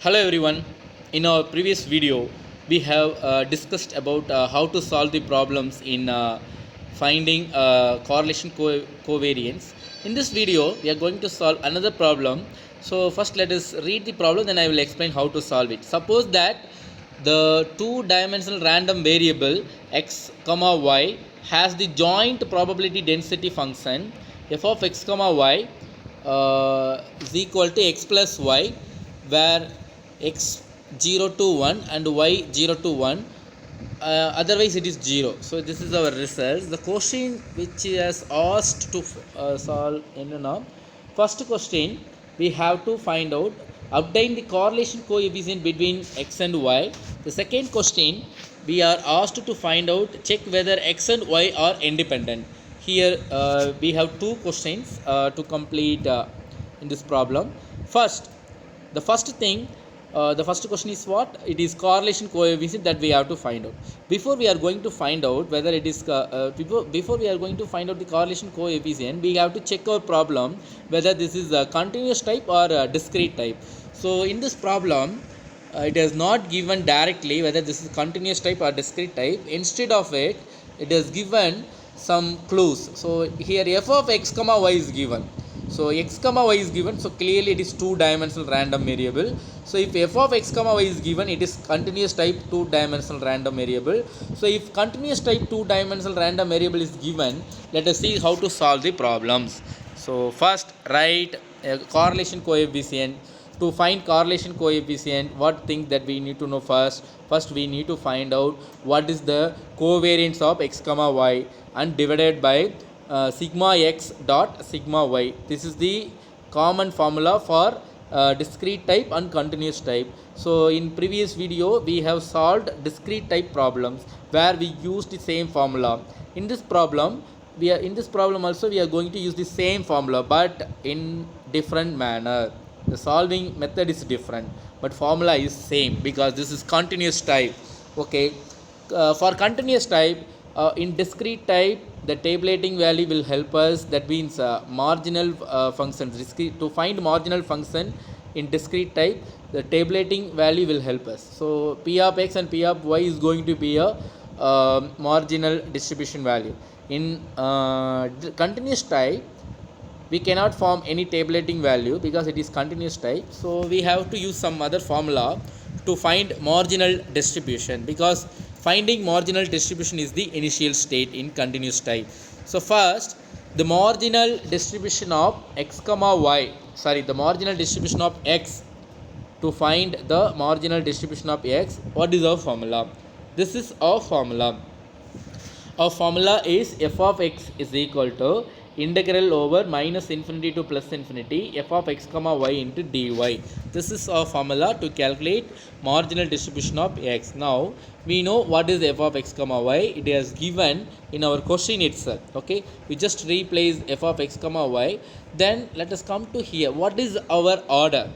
Hello everyone. In our previous video, we have discussed about how to solve the problems in finding correlation covariance. In this video, we are going to solve another problem. So first, let us read the problem, then I will explain how to solve it. Suppose that the two-dimensional random variable x comma y has the joint probability density function f of x comma y is equal to x plus y, where x 0 to 1 and y 0 to 1, otherwise it is 0. So this is our result. The question which is asked to solve in now. First question, we have to find out, obtain the correlation coefficient between x and y. The second question, we are asked to find out, check whether x and y are independent. Here we have two questions to complete in this problem. The first question is what? It is correlation coefficient that we have to find out. Before we are going to find out whether it is before we are going to find out the correlation coefficient, we have to check our problem whether this is a continuous type or a discrete type. So in this problem, it is not given directly whether this is continuous type or discrete type. Instead of it, it is given some clues. So here f of x comma y is given. So x comma y is given, so clearly it is two-dimensional random variable. So if f of x comma y is given, it is continuous type two-dimensional random variable. So if continuous type two-dimensional random variable is given, let us see how to solve the problems. So first, write a correlation coefficient. To find correlation coefficient, what thing that we need to know first? First we need to find out what is the covariance of x comma y and divided by sigma x dot sigma y. This is the common formula for discrete type and continuous type. So in previous video we have solved discrete type problems where we used the same formula. In this problem also we are going to use the same formula but in different manner. The solving method is different but formula is same because this is continuous type. Okay, for continuous type, in discrete type the tabulating value will help us. That means marginal functions, to find marginal function in discrete type, the tabulating value will help us. So p of x and p of y is going to be a marginal distribution value. In continuous type, we cannot form any tabulating value because it is continuous type. So we have to use some other formula to find marginal distribution, because finding marginal distribution is the initial state in continuous type. So first, the marginal distribution of x comma y, the marginal distribution of x. To find the marginal distribution of x, what is our formula? This is our formula. Our formula is f of x is equal to integral over minus infinity to plus infinity f of x comma y into dy. This is our formula to calculate marginal distribution of x. Now we know what is f of x comma y. It is given in our question itself. Okay, we just replace f of x comma y. Then let us come to here. What is our order?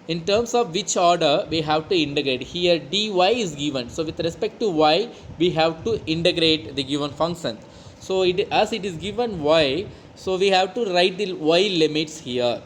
In terms of which order we have to integrate? Here dy is given, so with respect to y we have to integrate the given function. So as it is given y, so we have to write the y limits here.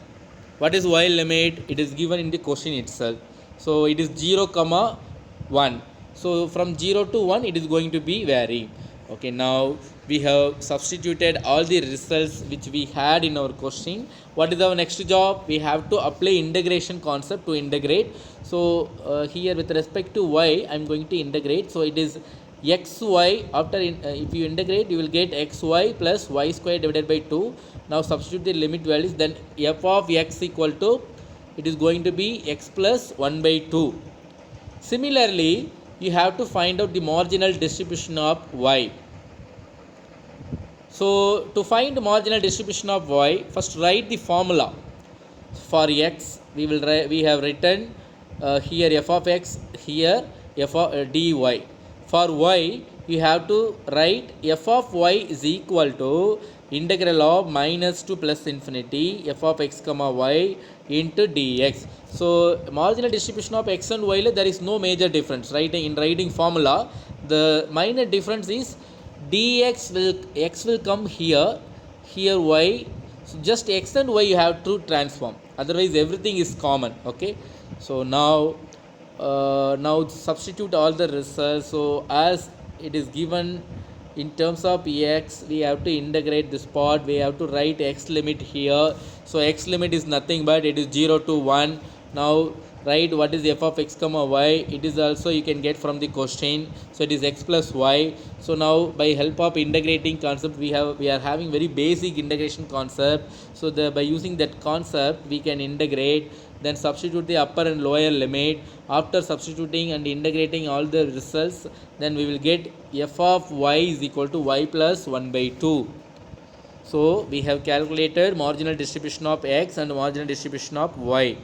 What is y limit? It is given in the question itself. So it is 0 comma 1. So from 0 to 1 it is going to be varying. Okay, now we have substituted all the results which we had in our question. What is our next job? We have to apply integration concept to integrate. So here with respect to y I am going to integrate. So it is xy, after if you integrate you will get xy plus y square divided by 2. Now substitute the limit values, then f of x equal to, it is going to be x plus 1 by 2. Similarly, you have to find out the marginal distribution of y. So to find marginal distribution of y, first write the formula. For x we have written here f of x, here f of dy. For y you have to write f of y is equal to integral of minus to plus infinity f of x comma y into dx. So marginal distribution of x and y, there is no major difference. In writing formula, the minor difference is dx x will come here y. So just x and y you have to transform, otherwise everything is common. Okay, So now substitute all the results. So as it is given in terms of x, we have to integrate this part. We have to write x limit here. So x limit is nothing but it is 0 to 1. Now write what is f of x comma y. It is also you can get from the question. So it is x plus y. So now by help of integrating concept, we are having very basic integration concept. So by using that concept we can integrate, then substitute the upper and lower limit. After substituting and integrating all the results, then we will get f of y is equal to y plus 1 by 2. So we have calculated marginal distribution of x and marginal distribution of y.